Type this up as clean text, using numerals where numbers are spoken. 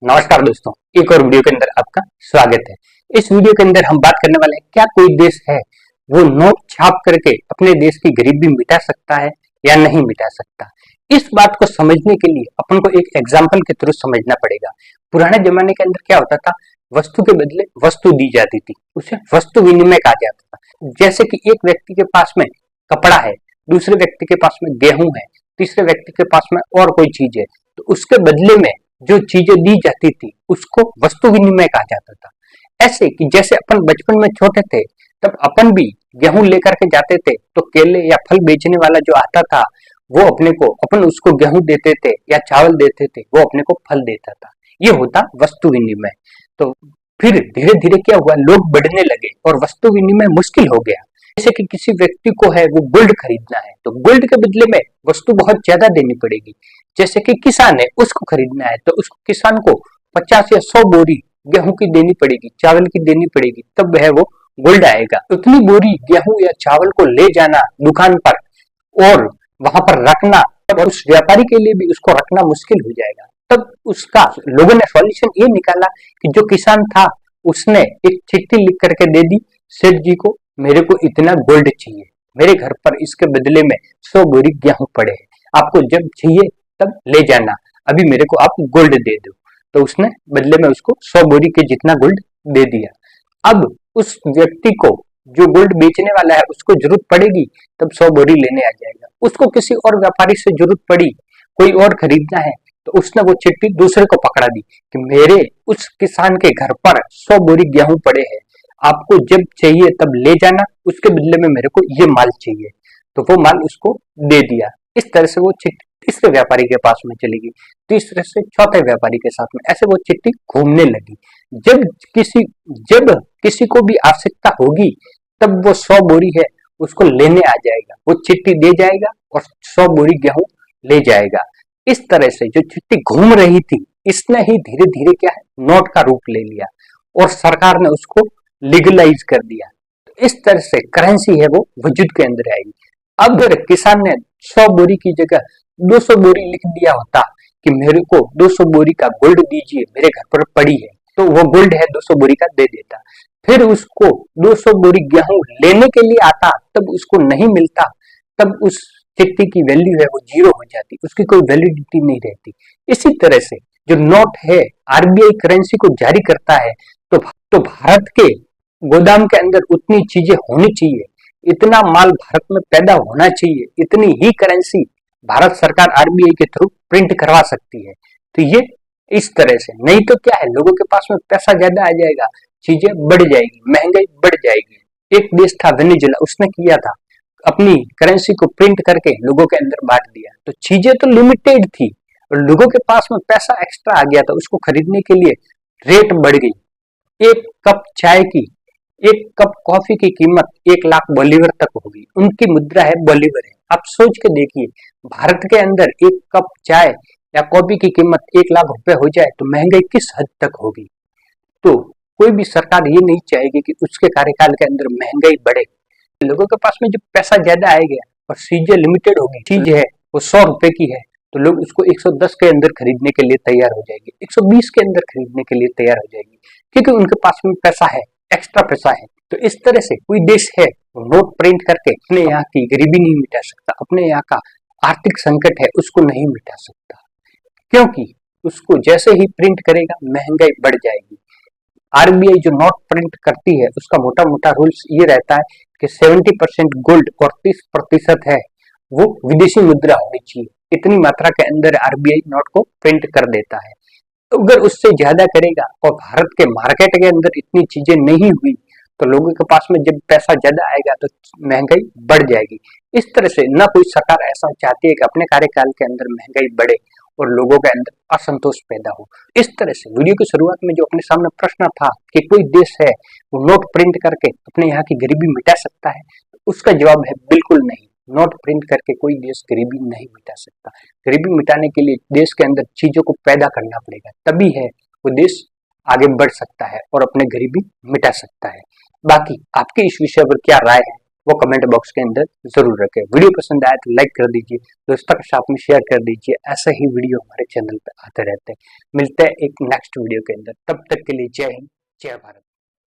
नमस्कार दोस्तों, एक और वीडियो के अंदर आपका स्वागत है। इस वीडियो के अंदर हम बात करने वाले हैं, क्या कोई देश है वो नोट छाप करके अपने देश की गरीबी मिटा सकता है या नहीं मिटा सकता। इस बात को समझने के लिए अपन को एक एग्जाम्पल के थ्रू समझना पड़ेगा। पुराने जमाने के अंदर क्या होता था, वस्तु के बदले वस्तु दी जाती थी, उसे वस्तु विनिमय कहा जाता था। जैसे कि एक व्यक्ति के पास में कपड़ा है, दूसरे व्यक्ति के पास में गेहूं है, तीसरे व्यक्ति के पास में और कोई चीज है, तो उसके बदले में जो चीजें दी जाती थी उसको वस्तु विनिमय कहा जाता था। ऐसे कि जैसे अपन बचपन में छोटे थे तब अपन भी गेहूं लेकर के जाते थे, तो केले या फल बेचने वाला जो आता था वो अपने को अपन उसको गेहूं देते थे या चावल देते थे, वो अपने को फल देता था। ये होता वस्तु विनिमय। तो फिर धीरे धीरे क्या हुआ, लोग बढ़ने लगे और वस्तु विनिमय मुश्किल हो गया। जैसे कि किसी व्यक्ति को है वो गोल्ड खरीदना है, तो गोल्ड के बदले में वस्तु बहुत ज्यादा देनी पड़ेगी। जैसे कि किसान है, उसको खरीदना है तो उस किसान को 50 या 100 बोरी गेहूं की देनी पड़ेगी, चावल की देनी पड़ेगी, तब वह वो गोल्ड आएगा। उतनी बोरी गेहूं या चावल को ले जाना दुकान पर और वहां पर रखना, तब उस व्यापारी के लिए भी उसको रखना मुश्किल हो जाएगा। तब उसका लोगों ने सॉल्यूशन ये निकाला कि जो किसान था उसने एक चिट्ठी लिख करके दे दी सेठ जी को, मेरे को इतना गोल्ड चाहिए, मेरे घर पर इसके बदले में 100 बोरी गेहूं पड़े हैं, आपको जब चाहिए तब ले जाना, अभी मेरे को आप गोल्ड दे दो। तो उसने बदले में उसको 100 बोरी के जितना गोल्ड दे दिया। अब उस व्यक्ति को जो गोल्ड बेचने वाला है उसको जरूरत पड़ेगी तब 100 बोरी लेने आ जाएगा। उसको किसी और व्यापारी से जरूरत पड़ी, कोई और खरीदना है, तो उसने वो चिट्ठी दूसरे को पकड़ा दी कि मेरे उस किसान के घर पर 100 बोरी गेहूं पड़े हैं, आपको जब चाहिए तब ले जाना, उसके बदले में मेरे को ये माल चाहिए। तो वो माल उसको दे दिया। इस तरह से वो चिट्ठी तीसरे व्यापारी के पास में चली गई, तीसरे से चौथे व्यापारी के साथ में, ऐसे वो चिट्ठी घूमने लगी। जब किसी जब किसी को भी आवश्यकता होगी तब वो 100 बोरी है उसको लेने आ जाएगा, वो चिट्ठी दे जाएगा और 100 बोरी गेहूं ले जाएगा। इस तरह से जो चिट्ठी घूम रही थी इसने ही धीरे धीरे क्या है, नोट का रूप ले लिया और सरकार ने उसको लीगलाइज कर दिया। तो इस तरह से करेंसी है वो वजूद के अंदर आएगी। अब अगर किसान ने 100 बोरी की जगह 200 बोरी लिख दिया होता कि मेरे को 200 बोरी का गोल्ड दीजिए, मेरे घर पर पड़ी है, तो वो गोल्ड है 200 बोरी का दे देता। फिर उसको 200 बोरी गेहूं लेने के लिए आता, तब उसको नहीं मिलता, तब उस चिट्ठी की वैल्यू है वो जीरो हो जाती, उसकी कोई वैलिडिटी नहीं रहती। इसी तरह से जो नोट है, आरबीआई करेंसी को जारी करता है, तो भारत के गोदाम के अंदर उतनी चीजें होनी चाहिए, इतना माल भारत में पैदा होना चाहिए, इतनी ही करेंसी भारत सरकार आरबीआई के थ्रू प्रिंट करवा सकती है। तो ये इस तरह से, नहीं तो क्या है, लोगों के पास में पैसा ज्यादा आ जाएगा, चीजें बढ़ जाएगी, महंगाई बढ़ जाएगी। एक देश था वेनेजुएला, उसने किया था, अपनी करेंसी को प्रिंट करके लोगों के अंदर बांट दिया। तो चीजें तो लिमिटेड थी और लोगों के पास में पैसा एक्स्ट्रा आ गया था, उसको खरीदने के लिए रेट बढ़ गई। एक कप चाय की, एक कप कॉफी की कीमत 1 लाख बोलीवर तक होगी, उनकी मुद्रा है बोलीवर है। आप सोच के देखिए, भारत के अंदर एक कप चाय या कॉफी की कीमत 1 लाख रुपए हो जाए तो महंगाई किस हद तक होगी। तो कोई भी सरकार ये नहीं चाहेगी कि उसके कार्यकाल के अंदर महंगाई बढ़े। लोगों के पास में जब पैसा ज्यादा आएगा और चीजें लिमिटेड होगी, चीज है वो 100 रुपए की है, तो लोग उसको 110 के अंदर खरीदने के लिए तैयार हो जाएंगे, 120 के अंदर खरीदने के लिए तैयार हो जाएगी, क्योंकि उनके पास में पैसा है, एक्स्ट्रा पैसा है। तो इस तरह से कोई देश है वो नोट प्रिंट करके अपने यहाँ की गरीबी नहीं मिटा सकता, अपने यहाँ का आर्थिक संकट है उसको नहीं मिटा सकता, क्योंकि उसको जैसे ही प्रिंट करेगा महंगाई बढ़ जाएगी। आरबीआई जो नोट प्रिंट करती है उसका मोटा मोटा रूल्स ये रहता है कि 70% गोल्ड और 30% है वो विदेशी मुद्रा होनी चाहिए, इतनी मात्रा के अंदर आरबीआई नोट को प्रिंट कर देता है। तो अगर उससे ज्यादा करेगा और भारत के मार्केट के अंदर इतनी चीजें नहीं हुई तो लोगों के पास में जब पैसा ज्यादा आएगा तो महंगाई बढ़ जाएगी। इस तरह से न कोई सरकार ऐसा चाहती है कि अपने कार्यकाल के अंदर महंगाई बढ़े और लोगों के अंदर असंतोष पैदा हो। इस तरह से वीडियो की शुरुआत में जो अपने सामने प्रश्न था कि कोई देश है वो नोट प्रिंट करके अपने यहाँ की गरीबी मिटा सकता है, उसका जवाब है बिल्कुल नहीं। नोट प्रिंट करके कोई देश गरीबी नहीं मिटा सकता। गरीबी मिटाने के लिए देश के अंदर चीजों को पैदा करना पड़ेगा, तभी है वो देश आगे बढ़ सकता है और अपने गरीबी मिटा सकता है। बाकी आपकी इस विषय पर क्या राय है वो कमेंट बॉक्स के अंदर जरूर रखें। वीडियो पसंद आए तो लाइक कर दीजिए, दोस्तों के साथ में शेयर कर दीजिए। ऐसे ही वीडियो हमारे चैनल पे आते रहते हैं। मिलते हैं एक नेक्स्ट वीडियो के अंदर, तब तक के लिए जय हिंद, जय भारत।